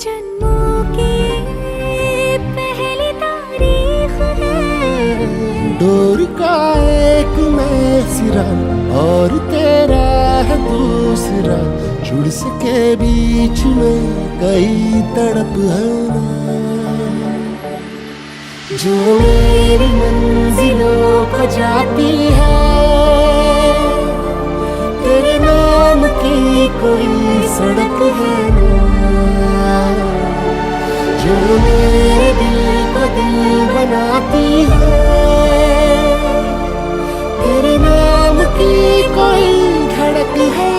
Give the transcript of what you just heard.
जन्मों की पहली तारीख है। डोर का एक मैं सिरा और तेरा है दूसरा, जुड़ सके बीच में कई तड़प है ना। जो मेरी मंजिलों को जाती है, तेरे नाम की कोई सड़क है ना। जो मेरे दिल को दिल बनाती है, तेरे नाम की कोई धड़क है।